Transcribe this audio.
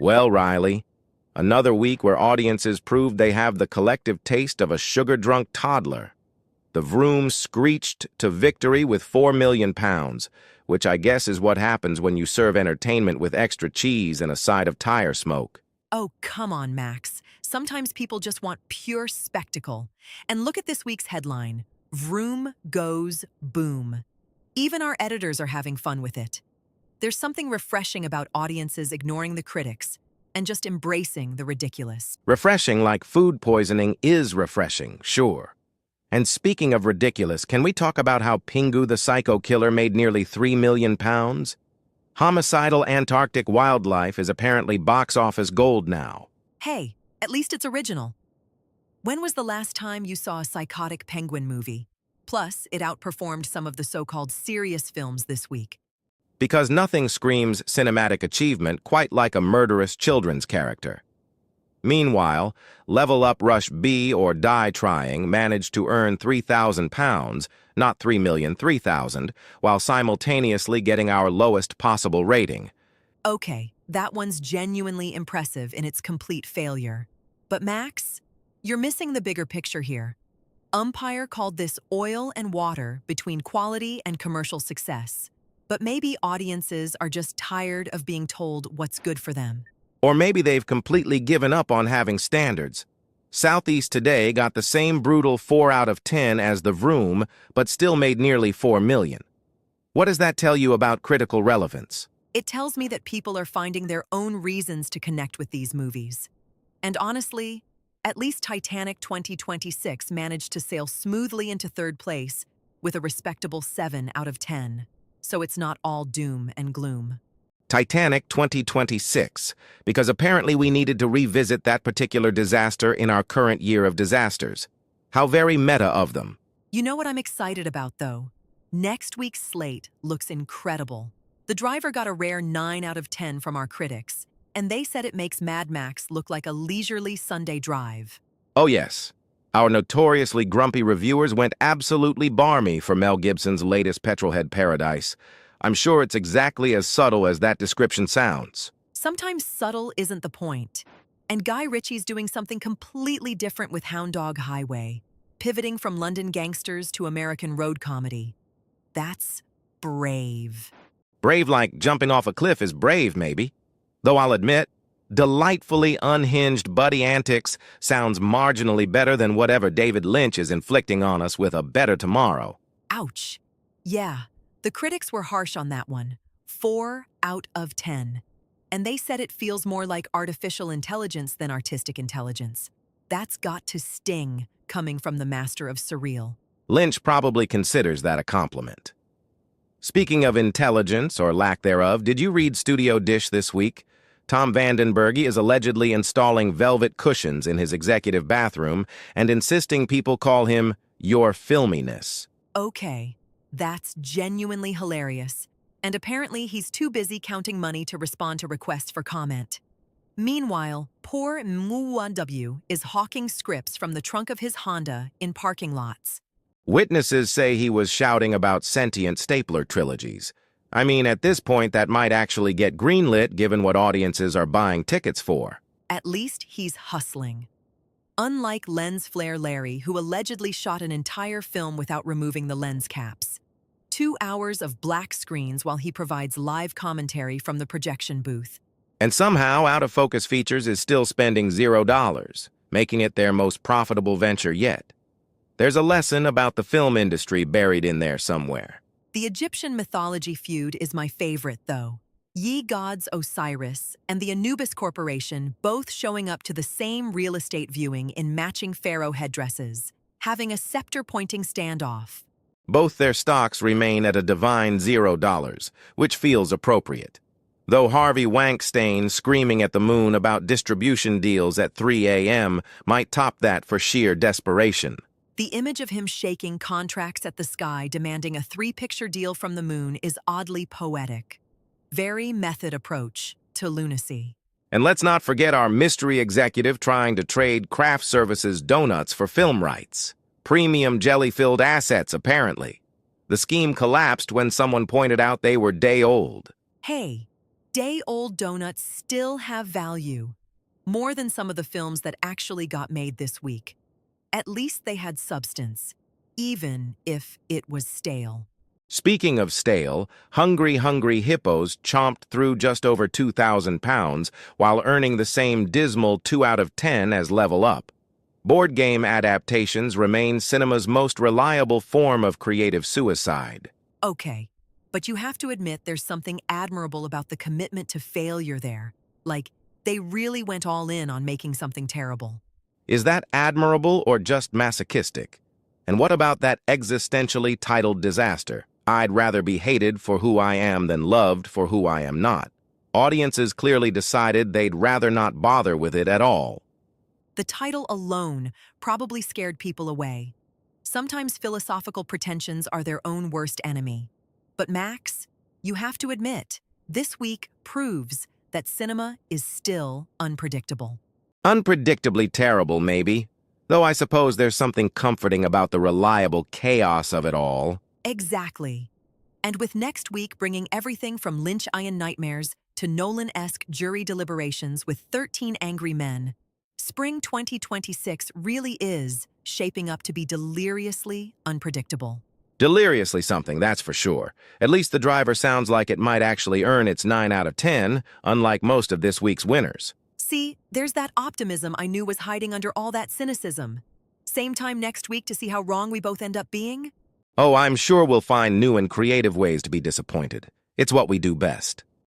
Well, Riley, another week where audiences proved they have the collective taste of a sugar-drunk toddler. The Vroom screeched to victory with £4 million, which I guess is what happens when you serve entertainment with extra cheese and a side of tire smoke. Oh, come on, Max. Sometimes people just want pure spectacle. And look at this week's headline: Vroom goes boom. Even our editors are having fun with it. There's something refreshing about audiences ignoring the critics and just embracing the ridiculous. Refreshing like food poisoning is refreshing, sure. And speaking of ridiculous, can we talk about how Pingu the Psycho Killer made nearly £3 million? Homicidal Antarctic wildlife is apparently box office gold now. Hey, at least it's original. When was the last time you saw a psychotic penguin movie? Plus, it outperformed some of the so-called serious films this week. Because nothing screams cinematic achievement quite like a murderous children's character. Meanwhile, Level Up Rush B or Die Trying managed to earn £3,000, not $3,003,000, while simultaneously getting our lowest possible rating. Okay, that one's genuinely impressive in its complete failure. But Max, you're missing the bigger picture here. Umpire called this oil and water between quality and commercial success. But maybe audiences are just tired of being told what's good for them. Or maybe they've completely given up on having standards. Southeast Today got the same brutal 4 out of 10 as the Vroom, but still made nearly $4 million. What does that tell you about critical relevance? It tells me that people are finding their own reasons to connect with these movies. And honestly, at least Titanic 2026 managed to sail smoothly into third place with a respectable 7 out of 10. So it's not all doom and gloom. Titanic 2026, because apparently we needed to revisit that particular disaster in our current year of disasters. How very meta of them. You know what I'm excited about, though? Next week's slate looks incredible. The Driver got a rare 9 out of 10 from our critics, and they said it makes Mad Max look like a leisurely Sunday drive. Oh yes, our notoriously grumpy reviewers went absolutely barmy for Mel Gibson's latest petrolhead paradise. I'm sure it's exactly as subtle as that description sounds. Sometimes subtle isn't the point. And Guy Ritchie's doing something completely different with Hound Dog Highway, pivoting from London gangsters to American road comedy. That's brave. Brave like jumping off a cliff is brave, maybe. Though I'll admit, delightfully unhinged buddy antics sounds marginally better than whatever David Lynch is inflicting on us with A Better Tomorrow. Ouch. Yeah, the critics were harsh on that one. 4 out of 10. And they said it feels more like artificial intelligence than artistic intelligence. That's got to sting, coming from the master of surreal. Lynch probably considers that a compliment. Speaking of intelligence, or lack thereof, did you read Studio Dish this week? Tom Vandenberg is allegedly installing velvet cushions in his executive bathroom and insisting people call him your filminess. Okay, that's genuinely hilarious. And apparently he's too busy counting money to respond to requests for comment. Meanwhile, poor Mw is hawking scripts from the trunk of his Honda in parking lots. Witnesses say he was shouting about sentient stapler trilogies. I mean, at this point, that might actually get greenlit given what audiences are buying tickets for. At least he's hustling. Unlike Lens Flare Larry, who allegedly shot an entire film without removing the lens caps. 2 hours of black screens while he provides live commentary from the projection booth. And somehow, Out of Focus Features is still spending $0, making it their most profitable venture yet. There's a lesson about the film industry buried in there somewhere. The Egyptian mythology feud is my favorite, though. Ye gods Osiris and the Anubis Corporation both showing up to the same real estate viewing in matching pharaoh headdresses, having a scepter-pointing standoff. Both their stocks remain at a divine $0, which feels appropriate. Though Harvey Wankstein screaming at the moon about distribution deals at 3 a.m. might top that for sheer desperation. The image of him shaking contracts at the sky demanding a 3-picture deal from the moon is oddly poetic. Very method approach to lunacy. And let's not forget our mystery executive trying to trade craft services donuts for film rights. Premium jelly-filled assets, apparently. The scheme collapsed when someone pointed out they were day old. Hey, day-old donuts still have value, more than some of the films that actually got made this week. At least they had substance, even if it was stale. Speaking of stale, hungry hippos chomped through just over 2,000 pounds while earning the same dismal 2 out of 10 as Level Up. Board game adaptations remain cinema's most reliable form of creative suicide. Okay, but you have to admit there's something admirable about the commitment to failure there. Like, they really went all in on making something terrible. Is that admirable or just masochistic? And what about that existentially titled disaster? I'd rather be hated for who I am than loved for who I am not. Audiences clearly decided they'd rather not bother with it at all. The title alone probably scared people away. Sometimes philosophical pretensions are their own worst enemy. But Max, you have to admit, this week proves that cinema is still unpredictable. Unpredictably terrible, maybe. Though I suppose there's something comforting about the reliable chaos of it all. Exactly. And with next week bringing everything from Lynch-ian nightmares to Nolan-esque jury deliberations with 13 Angry Men, spring 2026 really is shaping up to be deliriously unpredictable. Deliriously something, that's for sure. At least the driver sounds like it might actually earn its 9 out of 10, unlike most of this week's winners. See, there's that optimism I knew was hiding under all that cynicism. Same time next week to see how wrong we both end up being? Oh, I'm sure we'll find new and creative ways to be disappointed. It's what we do best.